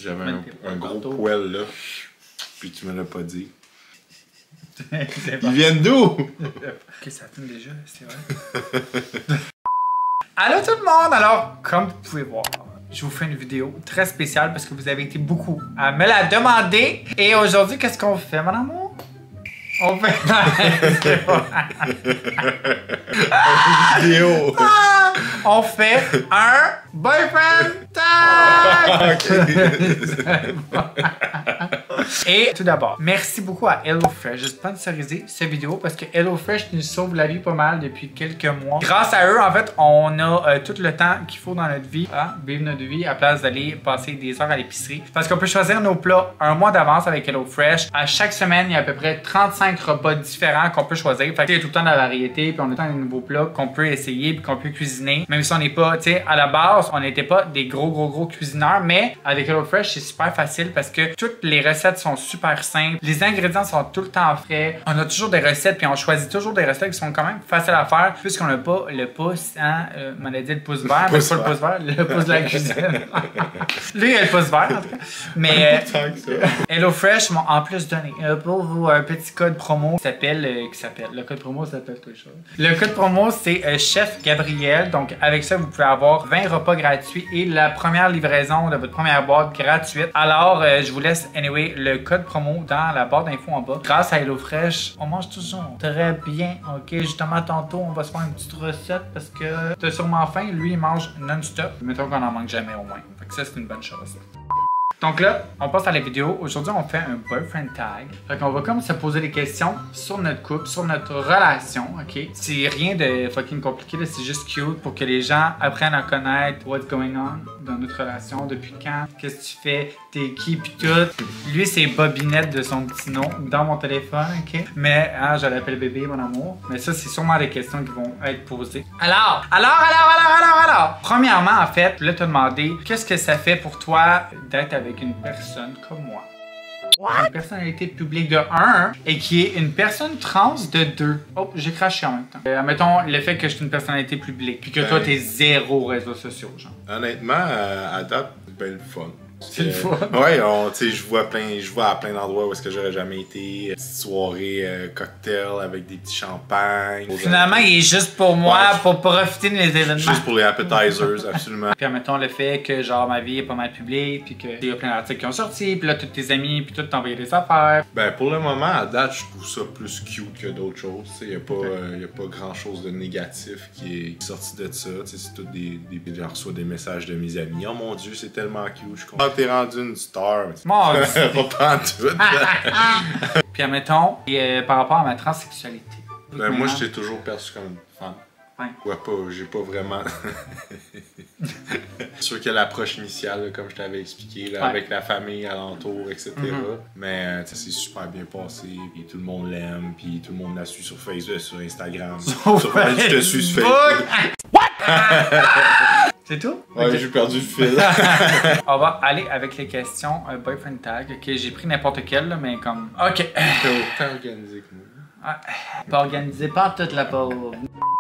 J'avais un gros poil là, puis tu me l'as pas dit. Ils viennent d'où? Ok, ça filme déjà, c'est vrai. Allô tout le monde! Alors, comme vous pouvez voir, je vous fais une vidéo très spéciale parce que vous avez été beaucoup à me la demander. Et aujourd'hui, qu'est-ce qu'on fait, mon amour? On fait... Vidéo! On fait un boyfriend tag! Et tout d'abord, merci beaucoup à HelloFresh de sponsoriser cette vidéo parce que HelloFresh nous sauve la vie pas mal depuis quelques mois. Grâce à eux, en fait, on a tout le temps qu'il faut dans notre vie, vivre notre vie à place d'aller passer des heures à l'épicerie. Parce qu'on peut choisir nos plats un mois d'avance avec HelloFresh. À chaque semaine, il y a à peu près 35 repas différents qu'on peut choisir. Fait que il y a tout le temps de la variété, puis on a tout le temps des nouveaux plats qu'on peut essayer puis qu'on peut cuisiner. Même si on n'est pas, tu sais, à la base, on n'était pas des gros cuisineurs, mais avec HelloFresh, c'est super facile parce que toutes les recettes sont super simples. Les ingrédients sont tout le temps frais. On a toujours des recettes, puis on choisit toujours des recettes qui sont quand même faciles à faire, puisqu'on n'a pas le pouce, hein, on a dit le pouce vert, mais pas le pouce vert, le pouce de la cuisine. Lui, il a le pouce vert, en tout cas. Mais HelloFresh m'ont en plus donné pour vous un petit code promo qui s'appelle, le code promo s'appelle quelque chose. Le code promo, c'est Chef Gabriel. Donc, avec ça, vous pouvez avoir 20 repas gratuits et la première livraison de votre première boîte gratuite. Alors, je vous laisse, anyway, le code promo dans la barre d'infos en bas. Grâce à HelloFresh, on mange toujours très bien. Ok, justement, tantôt, on va se faire une petite recette parce que t'as sûrement faim. Lui, il mange non-stop. Mettons qu'on en manque jamais au moins. Fait que ça, c'est une bonne chose. Donc là, on passe à la vidéo. Aujourd'hui, on fait un boyfriend tag. Fait qu'on va comme se poser des questions sur notre couple, sur notre relation, ok? C'est rien de fucking compliqué, c'est juste cute pour que les gens apprennent à connaître what's going on dans notre relation, depuis quand, qu'est-ce que tu fais, t'es qui, pis tout. Lui, c'est Bobinette de son petit nom dans mon téléphone, ok? Mais, hein, je l'appelle bébé, mon amour. Mais ça, c'est sûrement des questions qui vont être posées. Alors! Premièrement, en fait, je voulais te demander, qu'est-ce que ça fait pour toi d'être avec une personne comme moi? What? Une personnalité publique de 1 et qui est une personne trans de 2. Oh, j'ai craché en même temps. Admettons le fait que je suis une personnalité publique puis que toi t'es zéro réseaux sociaux, genre. Honnêtement, à date, c'est bien le fun. C'est le fun. Ouais, tu sais, je vois à plein d'endroits où est-ce que j'aurais jamais été. Petite soirée cocktail avec des petits champagnes. Finalement, il est juste pour moi, pour profiter des événements. Juste pour les appetizers, absolument. Puis admettons le fait que genre ma vie est pas mal publique, puis qu'il y a plein d'articles qui ont sorti, puis là tous tes amis, puis tout t'envoyer des affaires. Ben pour le moment, à date, je trouve ça plus cute que d'autres choses. Il n'y a pas grand chose de négatif qui est sorti de ça. C'est tout j'en reçois des messages de mes amis. Oh mon Dieu, c'est tellement cute, je comprends. T'es rendu une star. Mon Dieu. Pas tout. Puis admettons, par rapport à ma transsexualité. Ben, moi, je t'ai toujours perçu comme une femme. Ouais. J'ai pas vraiment. C'est sûr que l'approche initiale, là, comme je t'avais expliqué, là, avec la famille alentour, etc. Mais c'est super bien passé, puis tout le monde l'aime, puis tout le monde la suit sur Facebook, sur Instagram. Je te suis sur Facebook. C'est tout? Ouais, okay. J'ai perdu le fil. On va aller avec les questions boyfriend tag. Ok, j'ai pris n'importe quelle, là, mais comme. Ok. T'es autant organisé que moi. Pas organisé, pas toute la pauvre.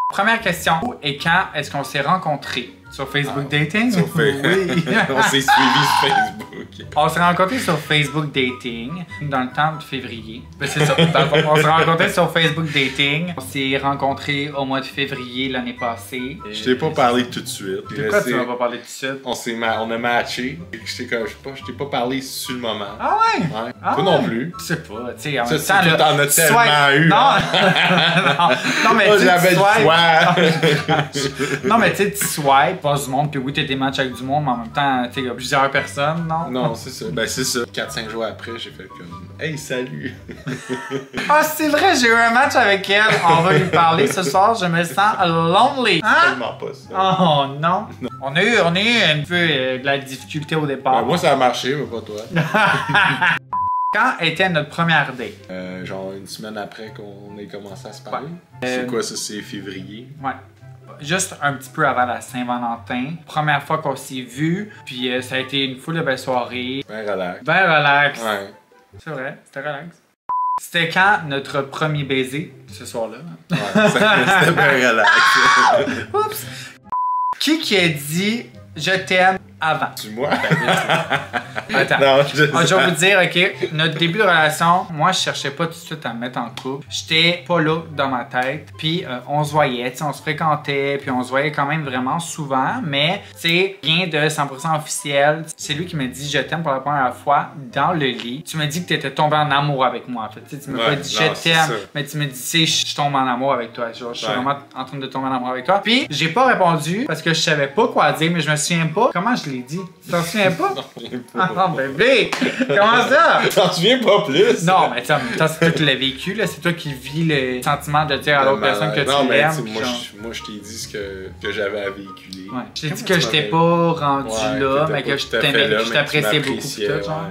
Première question. Où et quand est-ce qu'on s'est rencontrés? Sur Facebook Dating? Sur Facebook. Oui. On s'est suivis sur Facebook. On s'est rencontrés sur Facebook Dating dans le temps de février. Ben, c'est ça. On s'est rencontrés sur Facebook Dating. On s'est rencontrés au mois de février l'année passée. Je t'ai pas parlé tout de suite. De quoi tu m'as pas parlé tout de suite? On a matché. Je t'ai pas parlé sur le moment. Ah ouais? Ouais. Toi non plus. Je sais pas. Tu sais, en même temps, t'en as tellement eu. Non, mais tu j'avais le choix. Non, mais tu sais, tu swipes. Passe du monde, puis oui, t'as des matchs avec du monde, mais en même temps, tu sais, il y a plusieurs personnes, non? Non, c'est ça. Ben, c'est ça. 4-5 jours après, j'ai fait comme hey, salut! Ah, c'est vrai, j'ai eu un match avec elle. On va lui parler ce soir, je me sens lonely. Hein? Tellement pas ça. Oh non! On a eu un peu de la difficulté au départ. Ben, moi, ça a marché, mais pas toi. Quand était notre première date? Genre une semaine après qu'on ait commencé à se parler. C'est quoi ça? C'est février? Ouais. Juste un petit peu avant la Saint-Valentin. Première fois qu'on s'est vu, puis ça a été une foule de belles soirées. Ben relax. Ben relax. Ouais. C'est vrai, c'était relax. C'était quand notre premier baiser, ce soir-là? Ouais, c'était bien relax. Oups! Qui a dit « Je t'aime » avant. Tu moi? Attends. Non, Je vais vous dire, OK, notre début de relation, moi, je cherchais pas tout de suite à me mettre en couple. J'étais pas là dans ma tête. Puis, on se voyait, tu sais, on se fréquentait, puis on se voyait quand même vraiment souvent, mais, tu sais, rien de 100% officiel. C'est lui qui me dit « Je t'aime » pour la première fois dans le lit. Tu me dis que tu étais tombé en amour avec moi, en fait. Tu sais, tu m'as pas dit « Je t'aime », mais tu me dis « Tu sais, je tombe en amour avec toi. » Genre, je suis vraiment en train de tomber en amour avec toi. Puis, j'ai pas répondu parce que je savais pas quoi dire, mais je me souviens pas. Comment je l'ai dit? Tu t'en souviens pas? Ah, bébé! Comment ça? T'en souviens pas plus? Non, mais tu sais, c'est toi qui l'as vécu, là. C'est toi qui vis le sentiment de dire à l'autre personne que tu l'aimes. Moi, je t'ai dit ce que j'avais à véhiculer. Ouais. Je t'ai dit que je t'ai pas rendu là, mais que je t'aimais, que je t'appréciais beaucoup. Pis tout, genre.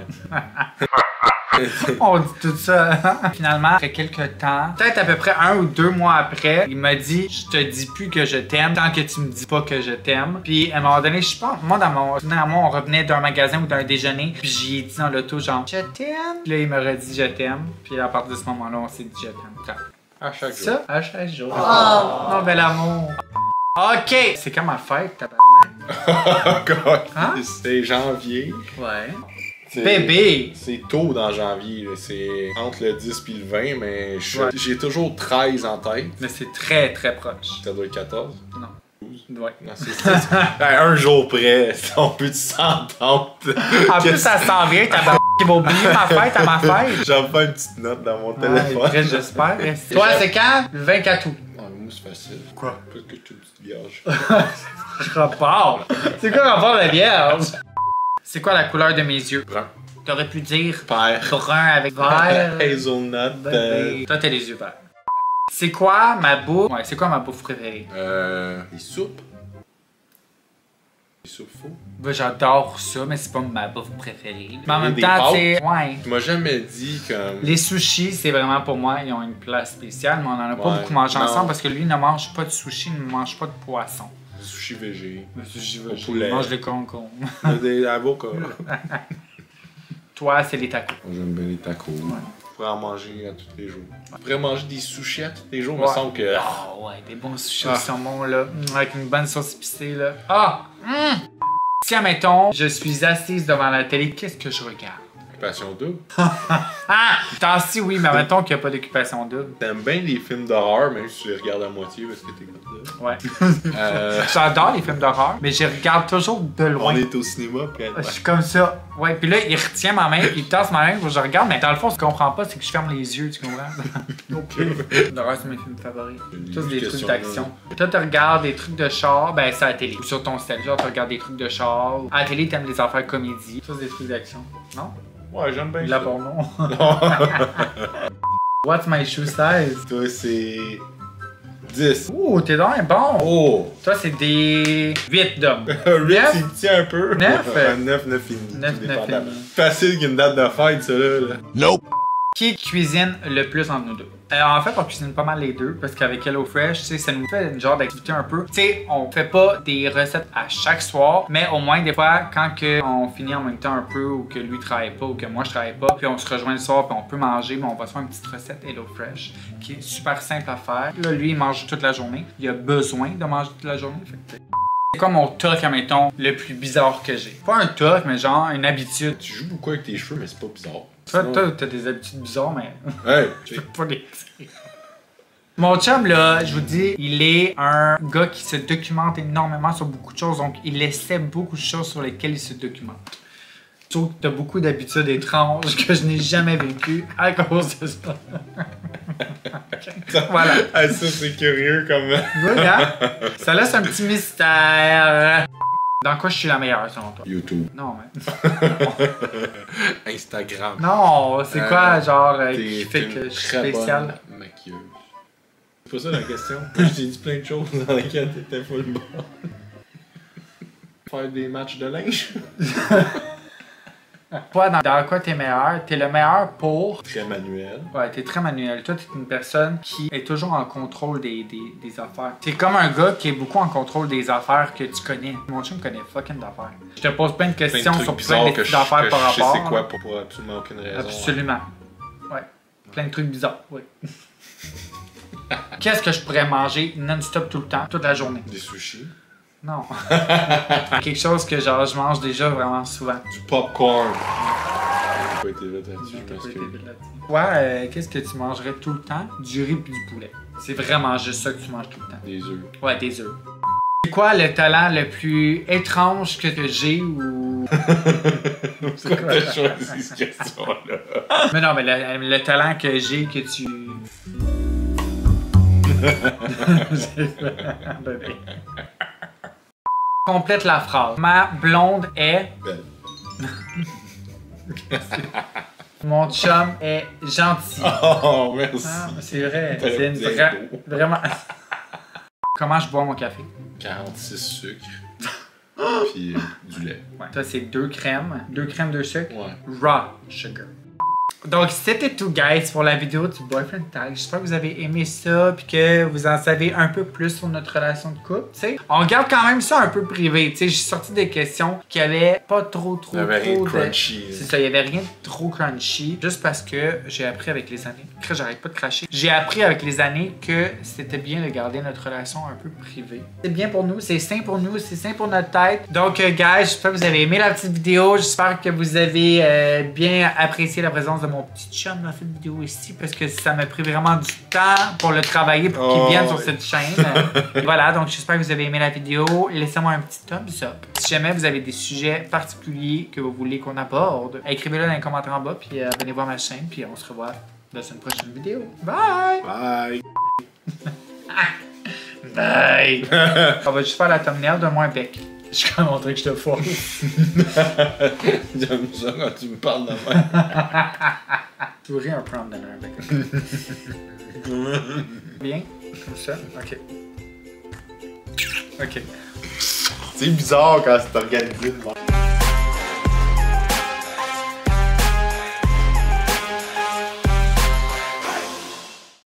On dit tout ça. Finalement, après quelques temps, peut-être à peu près 1 ou 2 mois après, il m'a dit « Je te dis plus que je t'aime tant que tu me dis pas que je t'aime. » Puis à un moment donné, je pense, moi, on revenait d'un magasin ou d'un déjeuner, puis j'y ai dit dans l'auto genre « Je t'aime. » Puis là, il m'aurait dit « Je t'aime. » Puis à partir de ce moment-là, on s'est dit « Je t'aime. » À chaque jour. Ça, à chaque jour. Oh, mon bel amour. OK! C'est quand ma fête, tabarnak. Hein? C'est janvier. Ouais. Bébé! C'est tôt dans janvier, c'est entre le 10 et le 20, mais j'ai toujours 13 en tête. Mais c'est très très proche. Ça doit être 14? Non. 12? Ouais. Non, un jour près, on peut s'entendre. En plus, ça s'en vient, tabarnak, qui va oublier ma fête à ma fête. J'en fais une petite note dans mon téléphone. Ouais, j'espère. Toi, c'est quand? Le 24 août. Moi, c'est facile. Quoi? Parce que je suis une petite vierge. Je repars. C'est quoi le rapport de vierge? C'est quoi la couleur de mes yeux? Brun. T'aurais pu dire Vert. brun avec vert. Hazelnut. Toi, t'as les yeux verts. C'est quoi ma bouffe? Ouais, c'est quoi ma bouffe préférée? Les soupes. Les soupes faux. Ben, j'adore ça, mais c'est pas ma bouffe préférée. Mais en même Des temps, pâtes? c'est. Ouais. Tu m'as jamais dit comme. Les sushis, c'est vraiment pour moi, ils ont une place spéciale, mais on en a pas beaucoup mangé ensemble parce que lui ne mange pas de sushi, il ne mange pas de poisson. Des sushis végé. Le sushi Au végé. poulet. Il mange les concombre. Des avocats. Toi, c'est les tacos. Moi, j'aime bien les tacos. Ouais. Je pourrais en manger à tous les jours. Je pourrais manger des sushis à tous les jours, Ouais. me semble que. Ah ouais, des bons sushis au saumon, là. Avec une bonne sauce épicée, là. Ah! Si, admettons, je suis assise devant la télé, qu'est-ce que je regarde? Occupation double. Ah! Tant-si, oui, mais admettons qu'il n'y a pas d'occupation double. T'aimes bien les films d'horreur, même si tu les regardes à moitié parce que t'es comme ça. Ouais. J'adore les films d'horreur, mais je regarde toujours de loin. On est au cinéma, puis Je suis comme ça. Ouais, puis là, il retient ma main, il tasse ma main, je regarde, mais dans le fond, ce que je comprends pas, c'est que je ferme les yeux, tu comprends? L'horreur, c'est mes films favoris. Tous des trucs d'action. Toi, tu regardes des trucs de char, ben c'est à la télé. Ou sur ton cell, genre, tu regardes des trucs de char. À la télé, t'aimes les affaires comédie. Tous des trucs d'action. Non? Ouais, j'aime bien De ça. la porno. What's my shoe size? Toi, c'est 10. Ouh, t'es donc bon! Oh! Toi, c'est des 8 d'hommes. 8, il tient un peu. 9? 9, 9 et demi. 9, tout 9 et dépendamment. demi. Facile qu'une date de fête, ça là. Nope! Qui cuisine le plus entre nous deux? En fait, on cuisine pas mal les deux parce qu'avec HelloFresh, tu sais, ça nous fait une genre d'activité un peu. Tu sais, on fait pas des recettes à chaque soir, mais au moins des fois, quand on finit en même temps un peu ou que lui travaille pas ou que moi je travaille pas, puis on se rejoint le soir puis on peut manger, mais on va se faire une petite recette HelloFresh qui est super simple à faire. Là, lui, il mange toute la journée. Il a besoin de manger toute la journée. Fait que c'est quoi mon toc, admettons, le plus bizarre que j'ai? Pas un toc, mais genre une habitude. Tu joues beaucoup avec tes cheveux, mais c'est pas bizarre. Toi, t'as des habitudes bizarres, mais. Hey! Je peux pas les dire. Mon chum, là, je vous dis, il est un gars qui se documente énormément sur beaucoup de choses, donc il essaie beaucoup de choses sur lesquelles il se documente. Je trouve que t'as beaucoup d'habitudes étranges que je n'ai jamais vécues à cause de ça. Voilà. Ah, ça, c'est curieux comme. Voilà. Ça laisse un petit mystère. Dans quoi je suis la meilleure, selon toi? YouTube. Non, mais. Instagram. Non, c'est quoi, genre, qui T'es fait une que je suis très spécial? bonne maquilleuse. C'est pas ça la question. Moi, je t'ai dit plein de choses dans lesquelles t'étais full bon. Faire des matchs de linge. Toi, dans quoi t'es meilleur? T'es le meilleur pour... Très manuel. Ouais, t'es très manuel. Toi, t'es une personne qui est toujours en contrôle des affaires. T'es comme un gars qui est beaucoup en contrôle des affaires que tu connais. Mon chum connaît fucking d'affaires. Je te pose plein de questions sur plein d'affaires par rapport. Je sais c'est quoi pour absolument aucune raison. Absolument. Ouais. Plein de trucs bizarres, oui. Qu'est-ce que je pourrais manger non-stop tout le temps, toute la journée? Des sushis. Non. Quelque chose que genre je mange déjà vraiment souvent. Du popcorn. J'ai pas été vite là-dessus, je m'excuse. Ouais, qu'est-ce que tu mangerais tout le temps? Du riz puis du poulet. C'est vraiment juste ça que tu manges tout le temps. Des œufs. Ouais, des œufs. C'est quoi le talent le plus étrange que j'ai ou... Pourquoi t'as choisi cette question-là? Mais non, mais le talent que j'ai que tu... Complète la phrase. Ma blonde est... Belle. Mon chum est gentil. Oh, merci. Ah, c'est vrai. T'as C'est une bien beau. vraiment... Comment je bois mon café? 46 sucres. Puis du lait. Ouais. Ça, c'est 2 crèmes. 2 crèmes, 2 sucres. Ouais. Raw sugar. Donc, c'était tout, guys, pour la vidéo du Boyfriend Tag. J'espère que vous avez aimé ça puis que vous en savez un peu plus sur notre relation de couple. T'sais, on garde quand même ça un peu privé. J'ai sorti des questions qui avaient pas trop Il y avait rien de crunchy. C'est ça, il y avait rien de trop crunchy. Juste parce que j'ai appris avec les années. Après, j'arrête pas de cracher. J'ai appris avec les années que c'était bien de garder notre relation un peu privée. C'est bien pour nous, c'est sain pour nous, c'est sain pour notre tête. Donc, guys, j'espère que vous avez aimé la petite vidéo. J'espère que vous avez bien apprécié la présence de mon petit chum dans cette vidéo ici parce que ça m'a pris vraiment du temps pour le travailler pour qu'il vienne sur cette chaîne. Voilà, donc j'espère que vous avez aimé la vidéo. Laissez-moi un petit thumbs up. Si jamais vous avez des sujets particuliers que vous voulez qu'on aborde, écrivez-le dans les commentaires en bas puis abonnez-vous à ma chaîne puis on se revoit dans une prochaine vidéo. Bye! Bye! Bye! On va juste faire la thumbnail, donne-moi un bec. Je suis quand même montré que je te force. J'aime ça quand tu me parles de même. Tu voudrais un peu en me donner un bec. Bien? Comme ça? Ok. Ok. C'est bizarre quand c'est organisé de même.